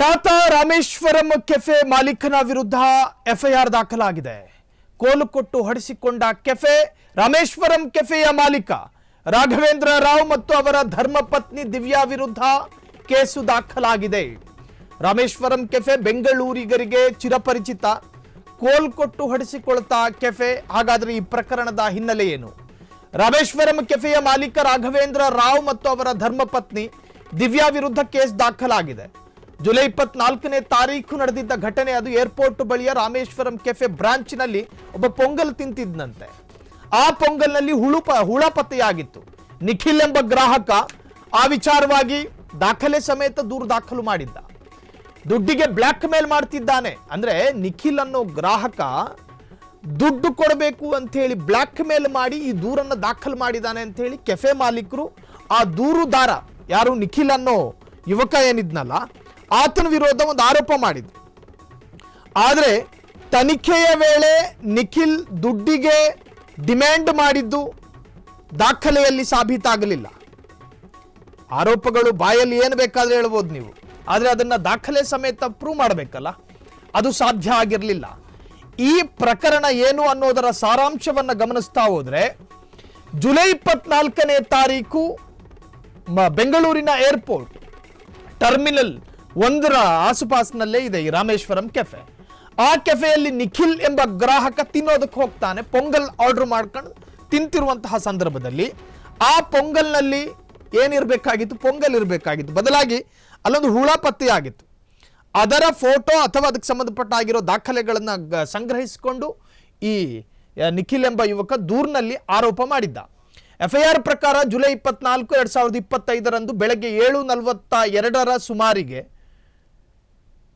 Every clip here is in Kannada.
ಖ್ಯಾತ ರಾಮೇಶ್ವರಂ ಕೆಫೆ ಮಾಲೀಕನ ವಿರುದ್ಧ ಎಫ್ಐಆರ್ ದಾಖಲಾಗಿದೆ. ಕೋಲು ಕೊಟ್ಟು ಹೊಡೆಸಿಕೊಂಡ ಕೆಫೆ ರಾಮೇಶ್ವರಂ ಕೆಫೆಯ ಮಾಲೀಕ ರಾಘವೇಂದ್ರ ರಾವ್ ಮತ್ತು ಅವರ ಧರ್ಮಪತ್ನಿ ದಿವ್ಯಾ ವಿರುದ್ಧ ಕೇಸು ದಾಖಲಾಗಿದೆ. ರಾಮೇಶ್ವರಂ ಕೆಫೆ ಬೆಂಗಳೂರಿಗರಿಗೆ ಚಿರಪರಿಚಿತ. ಕೋಲ್ ಕೊಟ್ಟು ಹೊಡೆಸಿಕೊಳ್ತಾ ಕೆಫೆ. ಹಾಗಾದ್ರೆ ಈ ಪ್ರಕರಣದ ಹಿನ್ನೆಲೆ ಏನು? ರಾಮೇಶ್ವರಂ ಕೆಫೆಯ ಮಾಲೀಕ ರಾಘವೇಂದ್ರ ರಾವ್ ಮತ್ತು ಅವರ ಧರ್ಮಪತ್ನಿ ದಿವ್ಯಾ ವಿರುದ್ಧ ಕೇಸ್ ದಾಖಲಾಗಿದೆ. ಜುಲೈ 24ನೇ ತಾರೀಕು ನಡೆದಿದ್ದ ಘಟನೆ. ಅದು ಏರ್ಪೋರ್ಟ್ ಬಳಿಯ ರಾಮೇಶ್ವರಂ ಕೆಫೆ ಬ್ರಾಂಚ್ನಲ್ಲಿ ಒಬ್ಬ ಪೊಂಗಲ್ ತಿಂತಿದ್ದಂತೆ. ಆ ಪೊಂಗಲ್ನಲ್ಲಿ ಹುಳ ಪತ್ತೆಯಾಗಿತ್ತು. ನಿಖಿಲ್ ಎಂಬ ಗ್ರಾಹಕ ಆ ವಿಚಾರವಾಗಿ ದಾಖಲೆ ಸಮೇತ ದೂರು ದಾಖಲು ಮಾಡಿದ್ದ. ದುಡ್ಡಿಗೆ ಬ್ಲ್ಯಾಕ್ ಮೇಲ್ ಮಾಡ್ತಿದ್ದಾನೆ. ಅಂದ್ರೆ ನಿಖಿಲ್ ಅನ್ನೋ ಗ್ರಾಹಕ ದುಡ್ಡು ಕೊಡಬೇಕು ಅಂತ ಹೇಳಿ ಬ್ಲ್ಯಾಕ್ ಮೇಲ್ ಮಾಡಿ ಈ ದೂರನ್ನು ದಾಖಲು ಮಾಡಿದ್ದಾನೆ ಅಂತ ಹೇಳಿ ಕೆಫೆ ಮಾಲೀಕರು, ಆ ದೂರುದಾರ ಯಾರು ನಿಖಿಲ್ ಅನ್ನೋ ಯುವಕ ಏನಿದ್ನಲ್ಲ, ಆತನ ವಿರೋಧ ಒಂದು ಆರೋಪ ಮಾಡಿದ್ರು. ಆದರೆ ತನಿಖೆಯ ವೇಳೆ ನಿಖಿಲ್ ದುಡ್ಡಿಗೆ ಡಿಮ್ಯಾಂಡ್ ಮಾಡಿದ್ದು ದಾಖಲೆಯಲ್ಲಿ ಸಾಬೀತಾಗಲಿಲ್ಲ. ಆರೋಪಗಳು ಬಾಯಲ್ಲಿ ಏನು ಬೇಕಾದ್ರೆ ಹೇಳ್ಬೋದು ನೀವು, ಆದರೆ ಅದನ್ನ ದಾಖಲೆ ಸಮೇತ ಪ್ರೂವ್ ಮಾಡಬೇಕಲ್ಲ, ಅದು ಸಾಧ್ಯ ಆಗಿರಲಿಲ್ಲ. ಈ ಪ್ರಕರಣ ಏನು ಅನ್ನೋದರ ಸಾರಾಂಶವನ್ನು ಗಮನಿಸ್ತಾ ಹೋದ್ರೆ, ಜುಲೈ 24ನೇ ತಾರೀಕು ಬೆಂಗಳೂರಿನ ಏರ್ಪೋರ್ಟ್ ಟರ್ಮಿನಲ್ 1ರ ಆಸುಪಾಸಿನಲ್ಲೇ ಇದೆ ಈ ರಾಮೇಶ್ವರಂ ಕೆಫೆ. ಆ ಕೆಫೆಯಲ್ಲಿ ನಿಖಿಲ್ ಎಂಬ ಗ್ರಾಹಕ ತಿನ್ನೋದಕ್ಕೆ ಹೋಗ್ತಾನೆ. ಪೊಂಗಲ್ ಆರ್ಡರ್ ಮಾಡ್ಕೊಂಡು ತಿಂತಿರುವಂತಹ ಸಂದರ್ಭದಲ್ಲಿ ಆ ಪೊಂಗಲ್ನಲ್ಲಿ ಏನಿರಬೇಕಾಗಿತ್ತು? ಪೊಂಗಲ್ ಇರಬೇಕಾಗಿತ್ತು. ಬದಲಾಗಿ ಅಲ್ಲೊಂದು ಹುಳ ಪತ್ತೆಯಾಗಿತ್ತು. ಅದರ ಫೋಟೋ ಅಥವಾ ಅದಕ್ಕೆ ಸಂಬಂಧಪಟ್ಟ ಆಗಿರೋ ದಾಖಲೆಗಳನ್ನು ಸಂಗ್ರಹಿಸಿಕೊಂಡು ಈ ನಿಖಿಲ್ ಎಂಬ ಯುವಕ ದೂರಿನಲ್ಲಿ ಆರೋಪ ಮಾಡಿದ್ದ. ಎಫ್ಐಆರ್ ಪ್ರಕಾರ ಜುಲೈ 24, 2025ರಂದು ಬೆಳಗ್ಗೆ 7:42ರ ಸುಮಾರಿಗೆ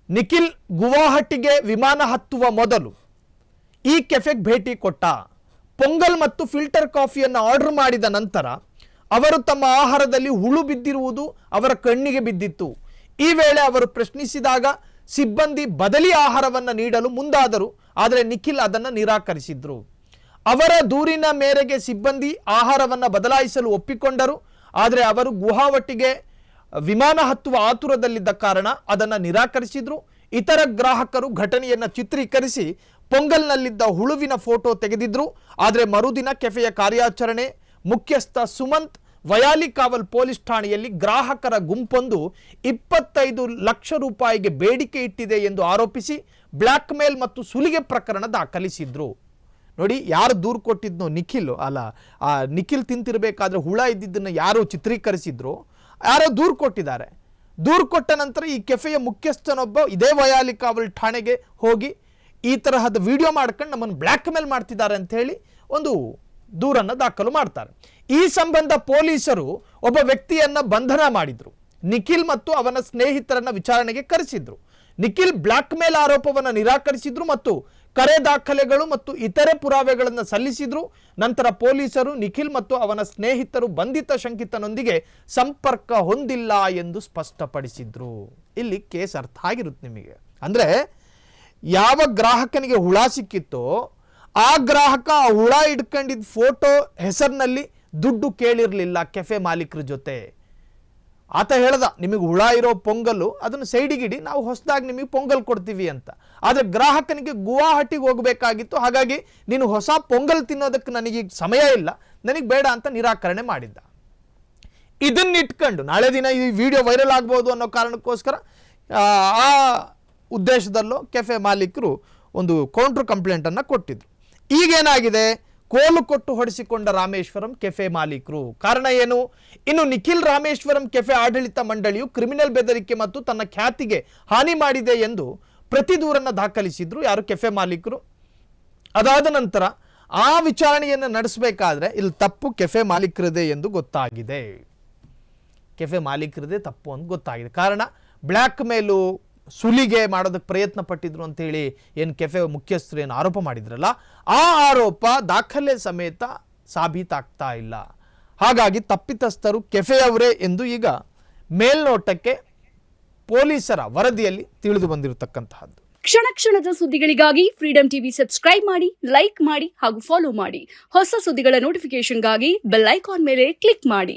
ನಿಖಿಲ್ ಗುವಾಹಟಿಗೆ ವಿಮಾನ ಹತ್ತುವ ಮೊದಲು ಈ ಕೆಫೆಗೆ ಭೇಟಿ ಕೊಟ್ಟ. ಪೊಂಗಲ್ ಮತ್ತು ಫಿಲ್ಟರ್ ಕಾಫಿಯನ್ನು ಆರ್ಡರ್ ಮಾಡಿದ ನಂತರ ಅವರು ತಮ್ಮ ಆಹಾರದಲ್ಲಿ ಹುಳು ಬಿದ್ದಿರುವುದು ಅವರ ಕಣ್ಣಿಗೆ ಬಿದ್ದಿತ್ತು. ಈ ವೇಳೆ ಅವರು ಪ್ರಶ್ನಿಸಿದಾಗ ಸಿಬ್ಬಂದಿ ಬದಲಿ ಆಹಾರವನ್ನು ನೀಡಲು ಮುಂದಾದರು. ಆದರೆ ನಿಖಿಲ್ ಅದನ್ನು ನಿರಾಕರಿಸಿದ್ರು. ಅವರ ದೂರಿನ ಮೇರೆಗೆ ಸಿಬ್ಬಂದಿ ಆಹಾರವನ್ನು ಬದಲಾಯಿಸಲು ಒಪ್ಪಿಕೊಂಡರು. ಆದರೆ ಅವರು ಗುವಾಹಟಿಗೆ ವಿಮಾನ ಹತ್ತುವ ಆತುರದಲ್ಲಿದ್ದ ಕಾರಣ ಅದನ್ನು ನಿರಾಕರಿಸಿದ್ರು. ಇತರ ಗ್ರಾಹಕರು ಘಟನೆಯನ್ನು ಚಿತ್ರೀಕರಿಸಿ ಪೊಂಗಲ್ನಲ್ಲಿದ್ದ ಹುಳುವಿನ ಫೋಟೋ ತೆಗೆದಿದ್ರು. ಆದರೆ ಮರುದಿನ ಕೆಫೆಯ ಕಾರ್ಯಾಚರಣೆ ಮುಖ್ಯಸ್ಥ ಸುಮಂತ್ ವಯಾಲಿಕಾವಲ್ ಪೊಲೀಸ್ ಠಾಣೆಯಲ್ಲಿ ಗ್ರಾಹಕರ ಗುಂಪೊಂದು 25 ಲಕ್ಷ ರೂಪಾಯಿಗೆ ಬೇಡಿಕೆ ಇಟ್ಟಿದೆ ಎಂದು ಆರೋಪಿಸಿ ಬ್ಲ್ಯಾಕ್ ಮೇಲ್ ಮತ್ತು ಸುಲಿಗೆ ಪ್ರಕರಣ ದಾಖಲಿಸಿದ್ರು. ನೋಡಿ, ಯಾರು ದೂರು ಕೊಟ್ಟಿದ್ನೋ ನಿಖಿಲ್ ಅಲ್ಲ, ಆ ನಿಖಿಲ್ ತಿಂತಿರಬೇಕಾದ್ರೆ ಹುಳ ಇದ್ದಿದ್ದನ್ನು ಯಾರು ಚಿತ್ರೀಕರಿಸಿದ್ರು, ಯಾರೋ ದೂರು ಕೊಟ್ಟಿದ್ದಾರೆ. ದೂರು ಕೊಟ್ಟ ನಂತರ ಈ ಕೆಫೆಯ ಮುಖ್ಯಸ್ಥನೊಬ್ಬ ಇದೇ ವಯಾಲಿಕಾವಲ್ ಠಾಣೆಗೆ ಹೋಗಿ ಈ ತರಹದ ವಿಡಿಯೋ ಮಾಡ್ಕೊಂಡು ನಮ್ಮನ್ನು ಬ್ಲ್ಯಾಕ್ ಮೇಲ್ ಮಾಡ್ತಿದ್ದಾರೆ ಅಂತ ಹೇಳಿ ಒಂದು ದೂರನ್ನು ದಾಖಲು ಮಾಡ್ತಾರೆ. ಈ ಸಂಬಂಧ ಪೊಲೀಸರು ಒಬ್ಬ ವ್ಯಕ್ತಿಯನ್ನ ಬಂಧನ ಮಾಡಿದ್ರು. ನಿಖಿಲ್ ಮತ್ತು ಅವನ ಸ್ನೇಹಿತರನ್ನ ವಿಚಾರಣೆಗೆ ಕರೆಸಿದ್ರು. ನಿಖಿಲ್ ಬ್ಲ್ಯಾಕ್ ಮೇಲ್ ಆರೋಪವನ್ನು ನಿರಾಕರಿಸಿದ್ರು ಮತ್ತು ಕರೆ ದಾಖಲೆಗಳು ಮತ್ತು ಇತರೆ ಪುರಾವೆಗಳನ್ನು ಸಲ್ಲಿಸಿದ್ರು. ನಂತರ ಪೊಲೀಸರು ನಿಖಿಲ್ ಮತ್ತು ಅವನ ಸ್ನೇಹಿತರು ಬಂಧಿತ ಶಂಕಿತನೊಂದಿಗೆ ಸಂಪರ್ಕ ಹೊಂದಿಲ್ಲ ಎಂದು ಸ್ಪಷ್ಟಪಡಿಸಿದ್ರು. ಇಲ್ಲಿ ಕೇಸ್ ಅರ್ಥ ಆಗಿರುತ್ತೆ ನಿಮಗೆ. ಅಂದ್ರೆ ಯಾವ ಗ್ರಾಹಕನಿಗೆ ಹುಳ ಸಿಕ್ಕಿತ್ತೋ ಆ ಗ್ರಾಹಕ ಆ ಹುಳ ಇಟ್ಕೊಂಡಿದ್ದ ಫೋಟೋ ಹೆಸರಿನಲ್ಲಿ ದುಡ್ಡು ಕೇಳಿರಲಿಲ್ಲ ಕೆಫೆ ಮಾಲೀಕರ ಜೊತೆ. ಆತ ಹೇಳ್ದ, ನಿಮಗೆ ಹುಳ ಇರೋ ಪೊಂಗಲ್ಲು ಅದನ್ನು ಸೈಡಿಗಿಡಿ, ನಾವು ಹೊಸದಾಗಿ ನಿಮಗೆ ಪೊಂಗಲ್ ಕೊಡ್ತೀವಿ ಅಂತ. ಆದರೆ ಗ್ರಾಹಕನಿಗೆ ಗುವಾಹಟಿಗೆ ಹೋಗಬೇಕಾಗಿತ್ತು. ಹಾಗಾಗಿ ನೀನು ಹೊಸ ಪೊಂಗಲ್ ತಿನ್ನೋದಕ್ಕೆ ನನಗೀಗ ಸಮಯ ಇಲ್ಲ, ನನಗೆ ಬೇಡ ಅಂತ ನಿರಾಕರಣೆ ಮಾಡಿದ್ದ. ಇದನ್ನಿಟ್ಕೊಂಡು ನಾಳೆ ದಿನ ಈ ವಿಡಿಯೋ ವೈರಲ್ ಆಗ್ಬೋದು ಅನ್ನೋ ಕಾರಣಕ್ಕೋಸ್ಕರ ಆ ಉದ್ದೇಶದಲ್ಲೂ ಕೆಫೆ ಮಾಲೀಕರು ಒಂದು ಕೌಂಟರ್ ಕಂಪ್ಲೇಂಟನ್ನು ಕೊಟ್ಟಿದ್ರು. ಈಗೇನಾಗಿದೆ? ಕೋಲು ಕೊಟ್ಟು ಹೊಡೆಸಿಕೊಂಡ ರಾಮೇಶ್ವರಂ ಕೆಫೆ ಮಾಲೀಕರು. ಕಾರಣ ಏನು? ಇನ್ನು ನಿಖಿಲ್ ರಾಮೇಶ್ವರಂ ಕೆಫೆ ಆಡಳಿತ ಮಂಡಳಿಯು ಕ್ರಿಮಿನಲ್ ಬೆದರಿಕೆ ಮತ್ತು ತನ್ನ ಖ್ಯಾತಿಗೆ ಹಾನಿ ಮಾಡಿದೆ ಎಂದು ಪ್ರತಿ ದೂರನ್ನು ದಾಖಲಿಸಿದ್ರು ಯಾರು ಕೆಫೆ ಮಾಲೀಕರು. ಅದಾದ ನಂತರ ಆ ವಿಚಾರಣೆಯನ್ನು ನಡೆಸಬೇಕಾದ್ರೆ ಇಲ್ಲಿ ತಪ್ಪು ಕೆಫೆ ಮಾಲೀಕರದೇ ಎಂದು ಗೊತ್ತಾಗಿದೆ. ಕೆಫೆ ಮಾಲೀಕರದೇ ತಪ್ಪು ಅಂತ ಗೊತ್ತಾಗಿದೆ. ಕಾರಣ ಬ್ಲ್ಯಾಕ್ ಮೇಲು ಸುಲಿಗೆ ಮಾಡೋದಕ್ಕೆ ಪ್ರಯತ್ನ ಪಟ್ಟಿದ್ರು ಅಂತೇಳಿ ಏನು ಕೆಫೆ ಮುಖ್ಯಸ್ಥರು ಏನು ಆರೋಪ ಮಾಡಿದ್ರಲ್ಲ, ಆ ಆರೋಪ ದಾಖಲೆ ಸಮೇತ ಸಾಬೀತಾಗ್ತಾ ಇಲ್ಲ. ಹಾಗಾಗಿ ತಪ್ಪಿತಸ್ಥರು ಕೆಫೆಯವರೇ ಎಂದು ಈಗ ಮೇಲ್ನೋಟಕ್ಕೆ ಪೊಲೀಸರ ವರದಿಯಲ್ಲಿ ತಿಳಿದು ಬಂದಿರತಕ್ಕಂತಹದ್ದು. ಕ್ಷಣ ಕ್ಷಣದ ಸುದ್ದಿಗಳಿಗಾಗಿ ಫ್ರೀಡಂ ಟಿವಿ ಸಬ್ಸ್ಕ್ರೈಬ್ ಮಾಡಿ, ಲೈಕ್ ಮಾಡಿ ಹಾಗೂ ಫಾಲೋ ಮಾಡಿ. ಹೊಸ ಸುದ್ದಿಗಳ ನೋಟಿಫಿಕೇಶನ್ಗಾಗಿ ಬೆಲ್ ಐಕಾನ್ ಮೇಲೆ ಕ್ಲಿಕ್ ಮಾಡಿ.